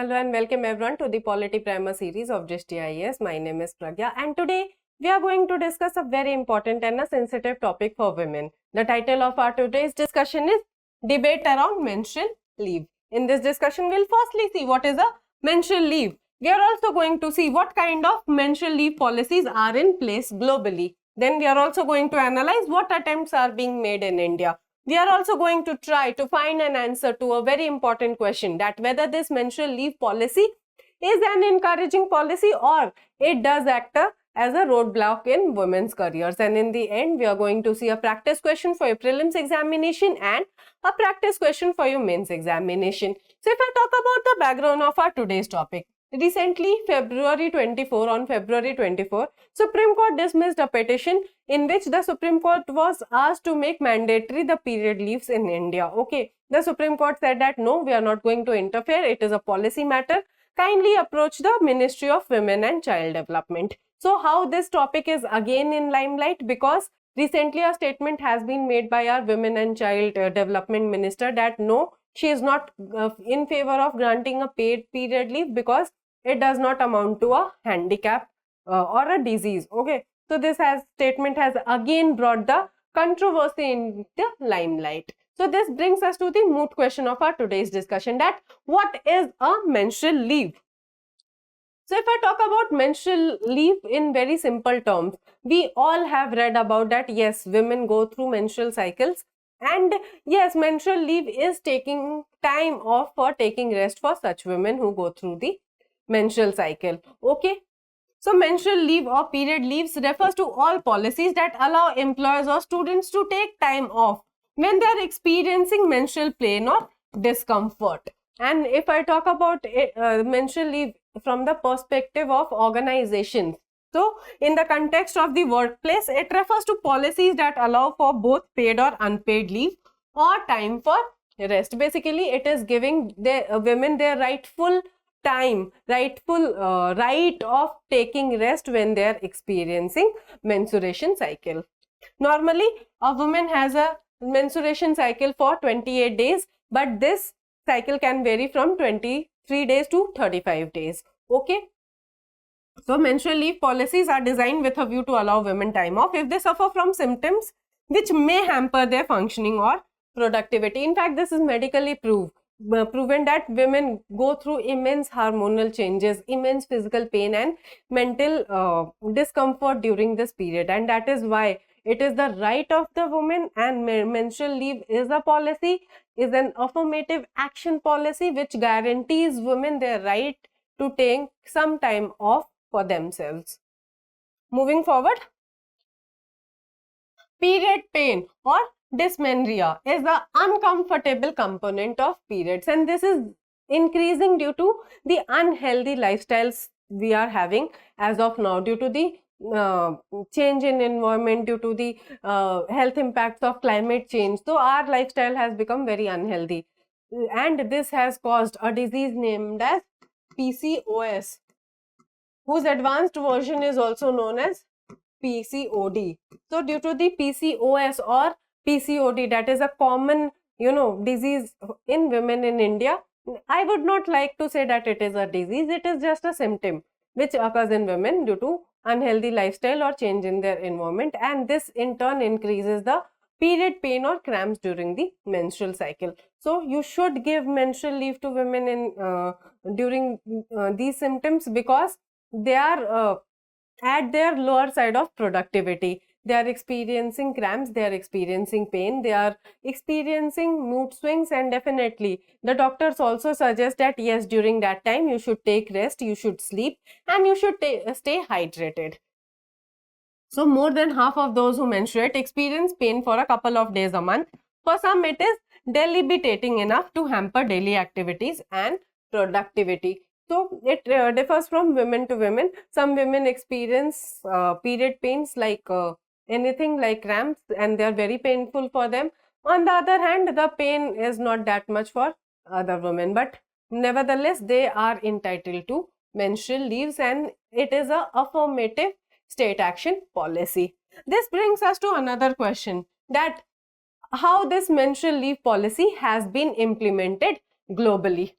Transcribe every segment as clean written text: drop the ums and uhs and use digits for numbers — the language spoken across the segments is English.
Hello and welcome everyone to the Polity Primer series of Drishti IAS. My name is Pragya and today we are going to discuss a very important and a sensitive topic for women. The title of our today's discussion is Debate Around Menstrual Leave. In this discussion, we'll firstly see what is a menstrual leave. We are also going to see what kind of menstrual leave policies are in place globally. Then we are also going to analyze what attempts are being made in India. We are also going to try to find an answer to a very important question, that whether this menstrual leave policy is an encouraging policy or it does act as a roadblock in women's careers. And in the end, we are going to see a practice question for your prelims examination and a practice question for your mains examination. So if I talk about the background of our today's topic, recently on February 24, Supreme Court dismissed a petition in which the Supreme Court was asked to make mandatory the period leaves in India. Okay, the Supreme Court said that no, we are not going to interfere. It is a policy matter. Kindly approach the Ministry of Women and Child Development. So how this topic is again in limelight? Because recently a statement has been made by our Women and Child Development Minister that no, she is not in favor of granting a paid period leave because it does not amount to a handicap or a disease. Okay, so this statement has again brought the controversy in the limelight. So this brings us to the moot question of our today's discussion, that what is a menstrual leave? So if I talk about menstrual leave in very simple terms, we all have read about that. Yes, women go through menstrual cycles. And yes, menstrual leave is taking time off for taking rest for such women who go through the menstrual cycle. Okay. So menstrual leave or period leaves refers to all policies that allow employers or students to take time off when they are experiencing menstrual pain or discomfort. And if I talk about menstrual leave from the perspective of organizations, so in the context of the workplace, it refers to policies that allow for both paid or unpaid leave or time for rest. Basically, it is giving the women their rightful time, right of taking rest when they are experiencing menstruation cycle. Normally, a woman has a menstruation cycle for 28 days, but this cycle can vary from 23 days to 35 days. Okay. So menstrual leave policies are designed with a view to allow women time off if they suffer from symptoms which may hamper their functioning or productivity. In fact, this is medically proven that women go through immense hormonal changes, immense physical pain and mental discomfort during this period, and that is why it is the right of the woman, and menstrual leave is a policy, is an affirmative action policy which guarantees women their right to take some time off for themselves. Moving forward, period pain or dysmenorrhea is the uncomfortable component of periods, and this is increasing due to the unhealthy lifestyles we are having as of now, due to the change in environment, due to the health impacts of climate change. So our lifestyle has become very unhealthy, and this has caused a disease named as PCOS, whose advanced version is also known as PCOD. So due to the PCOS or PCOD, that is a common disease in women in India. I would not like to say that it is a disease. It is just a symptom which occurs in women due to unhealthy lifestyle or change in their environment, and this in turn increases the period pain or cramps during the menstrual cycle. So you should give menstrual leave to women in during these symptoms, because they are at their lower side of productivity. They are experiencing cramps, they are experiencing pain, they are experiencing mood swings, and definitely the doctors also suggest that yes, during that time you should take rest, you should sleep, and you should stay hydrated. So more than half of those who menstruate experience pain for a couple of days a month. For some, it is debilitating enough to hamper daily activities and productivity. So it differs from women to women. Some women experience period pains like anything like cramps, and they are very painful for them. On the other hand, the pain is not that much for other women, but nevertheless they are entitled to menstrual leaves, and it is a affirmative state action policy. This brings us to another question, that how this menstrual leave policy has been implemented globally.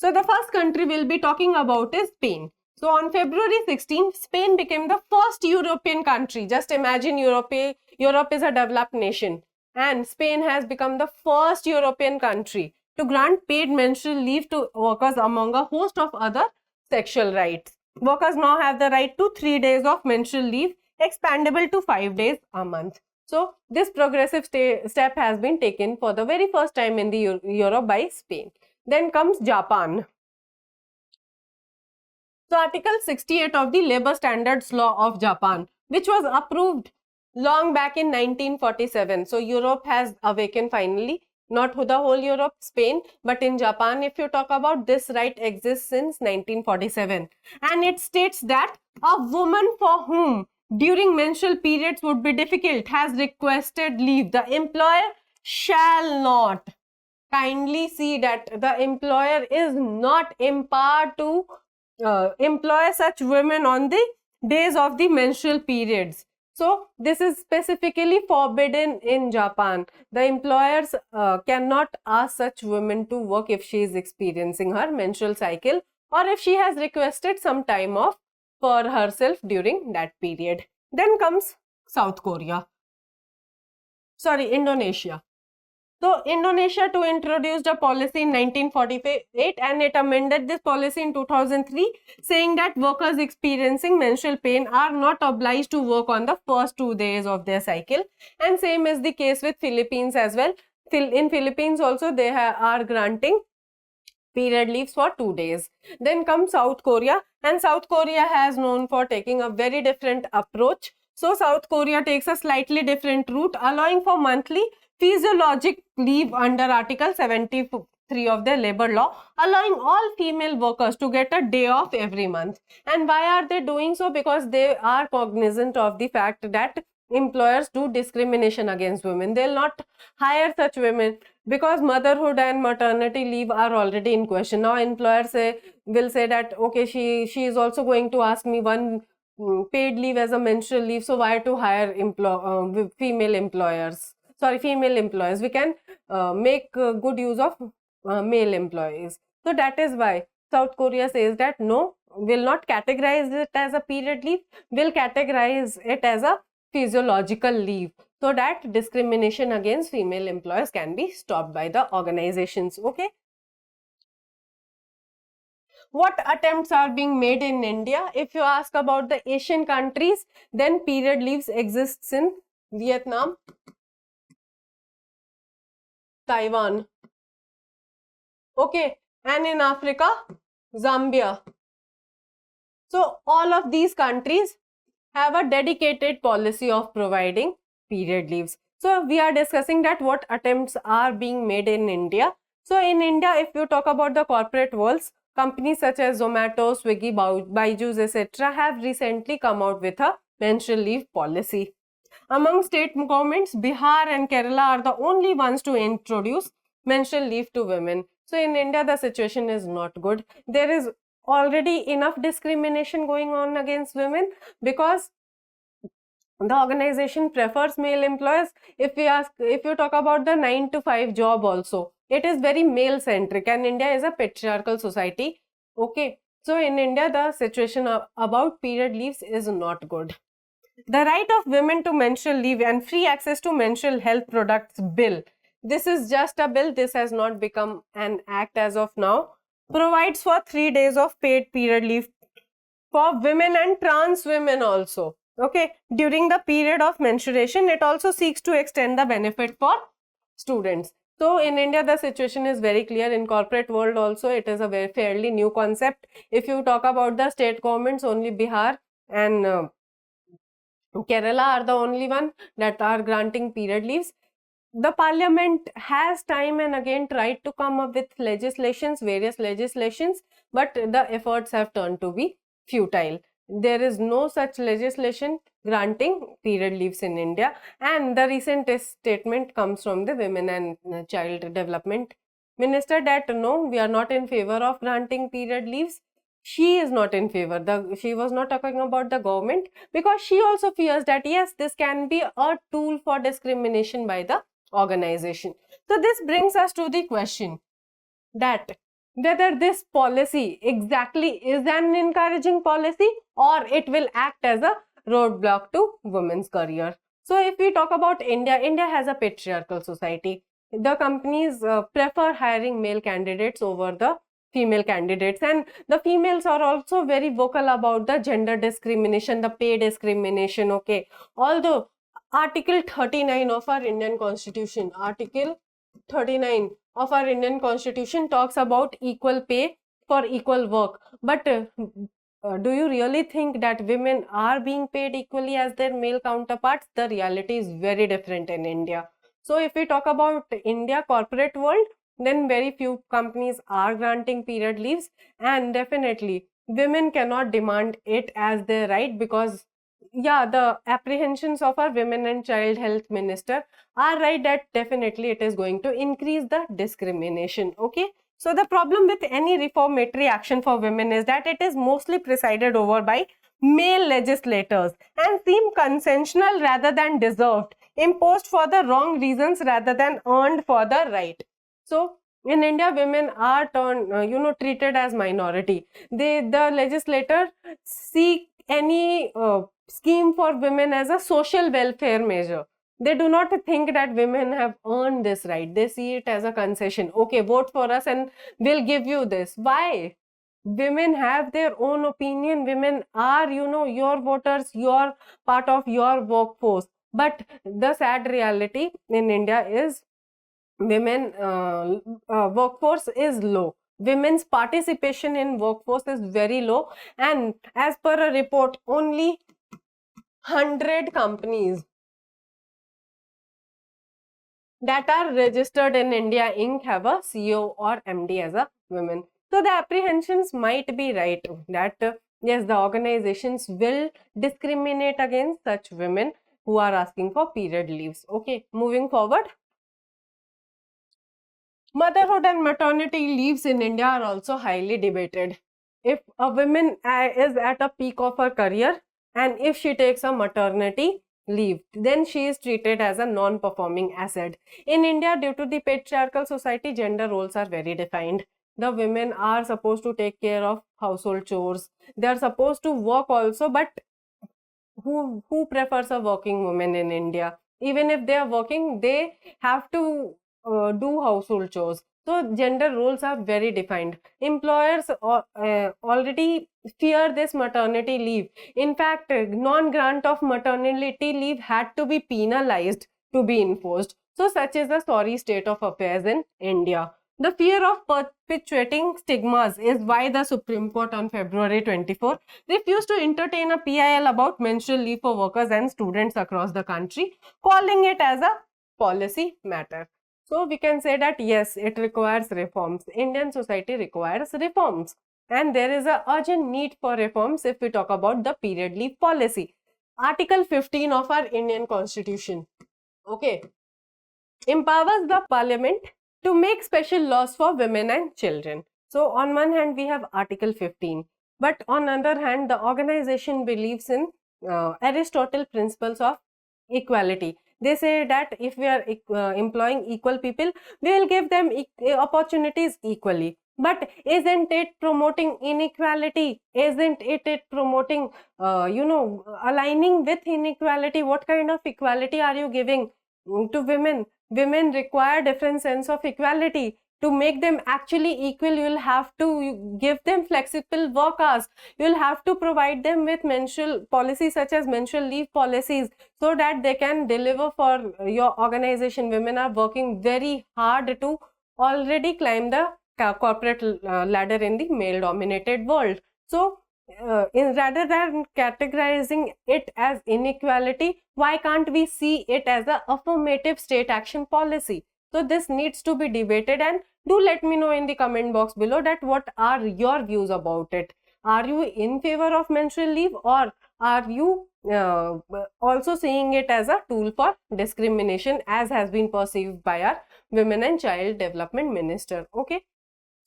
So the first country we'll be talking about is Spain. So on February 16, Spain became the first European country. Just imagine Europe is a developed nation, and Spain has become the first European country to grant paid menstrual leave to workers among a host of other sexual rights. Workers now have the right to 3 days of menstrual leave, expandable to 5 days a month. So this progressive step has been taken for the very first time in the Europe by Spain. Then comes Japan. So Article 68 of the Labor Standards Law of Japan, which was approved long back in 1947. So Europe has awakened finally, not the whole Europe, Spain, but in Japan, if you talk about, this right exists since 1947. And it states that a woman for whom during menstrual periods would be difficult has requested leave. The employer shall not. Kindly see that the employer is not empowered to employ such women on the days of the menstrual periods. So this is specifically forbidden in Japan. The employers cannot ask such women to work if she is experiencing her menstrual cycle, or if she has requested some time off for herself during that period. Then comes South Korea. Sorry, Indonesia. So Indonesia too introduced a policy in 1948, and it amended this policy in 2003, saying that workers experiencing menstrual pain are not obliged to work on the first 2 days of their cycle. And same is the case with Philippines as well. In Philippines also they are granting period leaves for 2 days. Then comes South Korea, and South Korea has known for taking a very different approach. So South Korea takes a slightly different route, allowing for monthly physiologic leave under Article 73 of the labor law, allowing all female workers to get a day off every month. And why are they doing so? Because they are cognizant of the fact that employers do discrimination against women. They'll not hire such women because motherhood and maternity leave are already in question. Now employers will say that, okay, she is also going to ask me one paid leave as a menstrual leave, so why to hire female employers? Sorry, female employees. We can make good use of male employees. So that is why South Korea says that no, will not categorize it as a period leave, will categorize it as a physiological leave, so that discrimination against female employees can be stopped by the organizations. Okay. What attempts are being made in India? If you ask about the Asian countries, then period leaves exists in Vietnam, Taiwan, okay, and in Africa, Zambia. So all of these countries have a dedicated policy of providing period leaves. So we are discussing that what attempts are being made in India. So in India, if you talk about the corporate worlds, companies such as Zomato, Swiggy, Byju's, etc. have recently come out with a menstrual leave policy. Among state governments, Bihar and Kerala are the only ones to introduce menstrual leave to women. So in India, the situation is not good. There is already enough discrimination going on against women because the organization prefers male employees. If you talk about the 9 to 5 job also, it is very male centric, and India is a patriarchal society. Okay. So in India, the situation about period leaves is not good. The right of women to menstrual leave and free access to menstrual health products bill. This is just a bill. This has not become an act as of now. Provides for 3 days of paid period leave for women and trans women also. Okay. During the period of menstruation, it also seeks to extend the benefit for students. So in India, the situation is very clear. In corporate world also, it is a very fairly new concept. If you talk about the state governments, only Bihar and Kerala are the only one that are granting period leaves. The parliament has time and again tried to come up with various legislations, but the efforts have turned to be futile. There is no such legislation granting period leaves in India, and the recent statement comes from the Women and Child Development Minister that no, we are not in favor of granting period leaves. She is not in favor. She was not talking about the government because she also fears that yes, this can be a tool for discrimination by the organization. So this brings us to the question that whether this policy exactly is an encouraging policy or it will act as a roadblock to women's career. So if we talk about India, India has a patriarchal society. The companies prefer hiring male candidates over the female candidates, and the females are also very vocal about the gender discrimination, the pay discrimination. Okay, although Article 39 of our Indian Constitution, Article 39 of our Indian Constitution talks about equal pay for equal work. But do you really think that women are being paid equally as their male counterparts? The reality is very different in India. So if we talk about India corporate world, then very few companies are granting period leaves, and definitely women cannot demand it as their right, because yeah, the apprehensions of our women and child health minister are right that definitely it is going to increase the discrimination. Okay, so the problem with any reformatory action for women is that it is mostly presided over by male legislators and seem consensual rather than deserved, imposed for the wrong reasons rather than earned for the right. So in India, women are treated as minority. The legislator seek any scheme for women as a social welfare measure. They do not think that women have earned this right. They see it as a concession. Okay, vote for us and we'll give you this. Why? Women have their own opinion. Women are, your voters, your part of your workforce. But the sad reality in India is women workforce is low. Women's participation in workforce is very low, and as per a report, only 100 companies that are registered in India Inc. have a CEO or MD as a woman. So the apprehensions might be right that yes, the organizations will discriminate against such women who are asking for period leaves. Okay, moving forward. Motherhood and maternity leaves in India are also highly debated. If a woman is at a peak of her career and if she takes a maternity leave, then she is treated as a non-performing asset. In India, due to the patriarchal society, gender roles are very defined. The women are supposed to take care of household chores. They are supposed to work also, but who prefers a working woman in India? Even if they are working, they have to do household chores. So gender roles are very defined. Employers already fear this maternity leave. In fact, non-grant of maternity leave had to be penalized to be enforced. So such is the sorry state of affairs in India. The fear of perpetuating stigmas is why the Supreme Court on February 24 refused to entertain a PIL about menstrual leave for workers and students across the country, calling it as a policy matter. So we can say that yes, it requires reforms. Indian society requires reforms, and there is an urgent need for reforms if we talk about the period leave policy. Article 15 of our Indian Constitution, okay, empowers the Parliament to make special laws for women and children. So on one hand, we have Article 15, but on other hand, the organization believes in Aristotle principles of equality. They say that if we are employing equal people, we will give them opportunities equally. But isn't it promoting inequality? Isn't it promoting, aligning with inequality? What kind of equality are you giving to women? Women require different sense of equality. To make them actually equal, you will have to give them flexible work hours. You will have to provide them with menstrual policies such as menstrual leave policies, so that they can deliver for your organization. Women are working very hard to already climb the corporate ladder in the male dominated world. So rather than categorizing it as inequality, why can't we see it as a affirmative state action policy? So this needs to be debated, and do let me know in the comment box below that what are your views about it. Are you in favor of menstrual leave, or are you also seeing it as a tool for discrimination as has been perceived by our Women and Child Development Minister? Okay.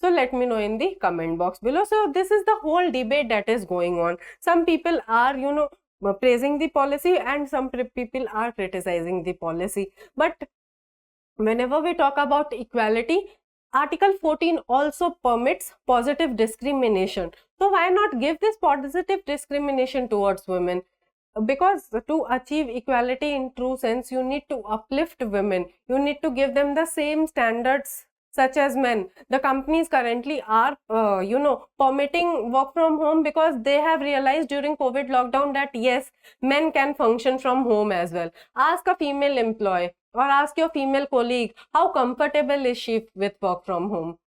So let me know in the comment box below. So this is the whole debate that is going on. Some people are, praising the policy, and some people are criticizing the policy. But whenever we talk about equality, Article 14 also permits positive discrimination. So why not give this positive discrimination towards women? Because to achieve equality in true sense, you need to uplift women. You need to give them the same standards such as men. The companies currently are, permitting work from home because they have realized during COVID lockdown that yes, men can function from home as well. Ask a female employee or ask your female colleague how comfortable is she with work from home.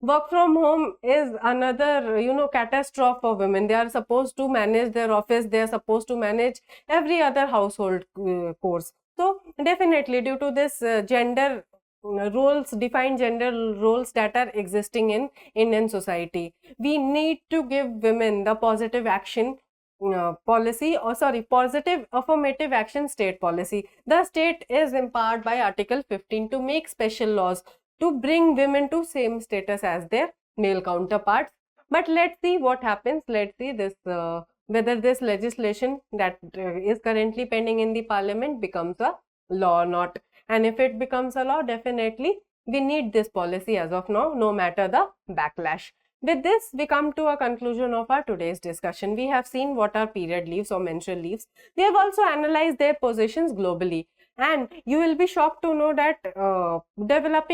Work from home is another, catastrophe for women. They are supposed to manage their office, they are supposed to manage every other household course. So definitely due to this gender defined gender roles that are existing in Indian society, we need to give women the positive action positive affirmative action state policy. The state is empowered by Article 15 to make special laws to bring women to same status as their male counterparts. But let's see what happens. Let's see this whether this legislation that is currently pending in the parliament becomes a law or not. And if it becomes a law, definitely we need this policy as of now, no matter the backlash. With this, we come to a conclusion of our today's discussion. We have seen what are period leaves or menstrual leaves. We have also analyzed their positions globally. And you will be shocked to know that a developed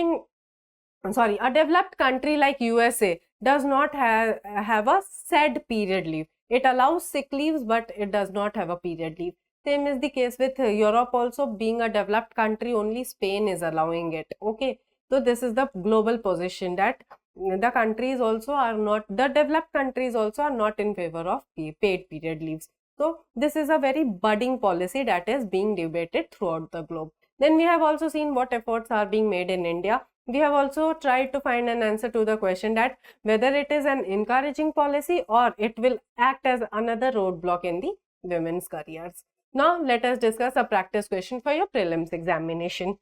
country like USA does not have a said period leave. It allows sick leaves, but it does not have a period leave. Same is the case with Europe also. Being a developed country, only Spain is allowing it. Okay, so this is the global position that the countries also are not, the developed countries also are not in favor of paid period leaves. So this is a very budding policy that is being debated throughout the globe. Then we have also seen what efforts are being made in India. We have also tried to find an answer to the question that whether it is an encouraging policy or it will act as another roadblock in the women's careers. Now let us discuss a practice question for your prelims examination.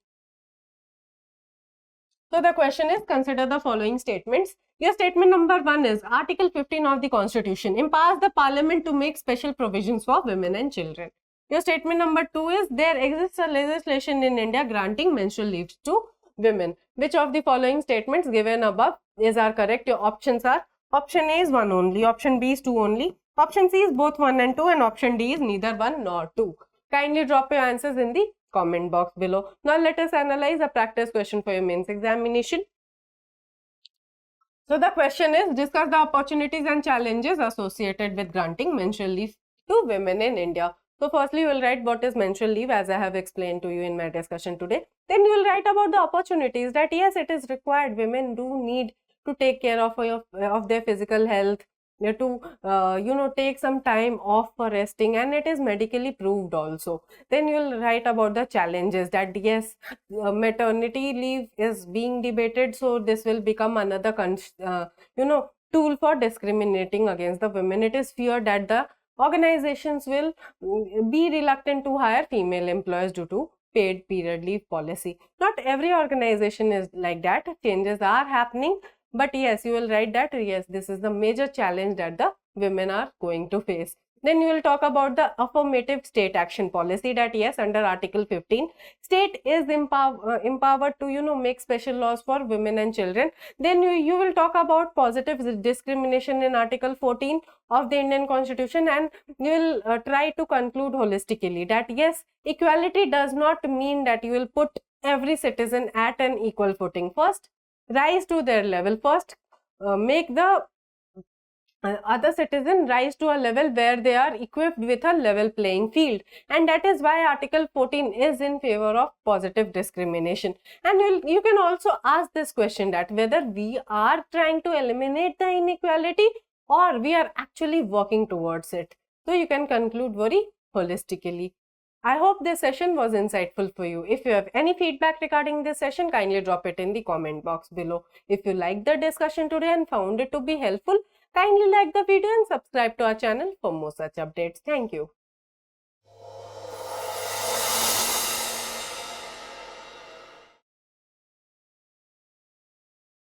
So the question is, consider the following statements. Your statement number 1 is Article 15 of the Constitution empowers the Parliament to make special provisions for women and children. Your statement number 2 is there exists a legislation in India granting menstrual leave to women. Which of the following statements given above are correct? Your options are: option A is 1 only, option B is 2 only, option C is both 1 and 2, and option D is neither 1 nor 2. Kindly drop your answers in the comment box below. Now let us analyze a practice question for your mains examination. So the question is, discuss the opportunities and challenges associated with granting menstrual leave to women in India. So firstly, you will write what is menstrual leave as I have explained to you in my discussion today. Then you will write about the opportunities that yes, it is required. Women do need to take care of their physical health, to take some time off for resting, and it is medically proved also. Then you will write about the challenges that yes, maternity leave is being debated, so this will become another tool for discriminating against the women. It is feared that the organizations will be reluctant to hire female employees due to paid period leave policy. Not every organization is like that. Changes are happening. But yes, you will write that yes, this is the major challenge that the women are going to face. Then you will talk about the affirmative state action policy that yes, under Article 15, state is empowered to make special laws for women and children. Then you will talk about positive discrimination in Article 14 of the Indian Constitution, and you will try to conclude holistically that yes, equality does not mean that you will put every citizen at an equal footing. First, rise to their level. First, make the other citizen rise to a level where they are equipped with a level playing field, and that is why Article 14 is in favor of positive discrimination. And you can also ask this question that whether we are trying to eliminate the inequality or we are actually working towards it. So you can conclude very holistically. I hope this session was insightful for you. If you have any feedback regarding this session, kindly drop it in the comment box below. If you liked the discussion today and found it to be helpful, kindly like the video and subscribe to our channel for more such updates. Thank you.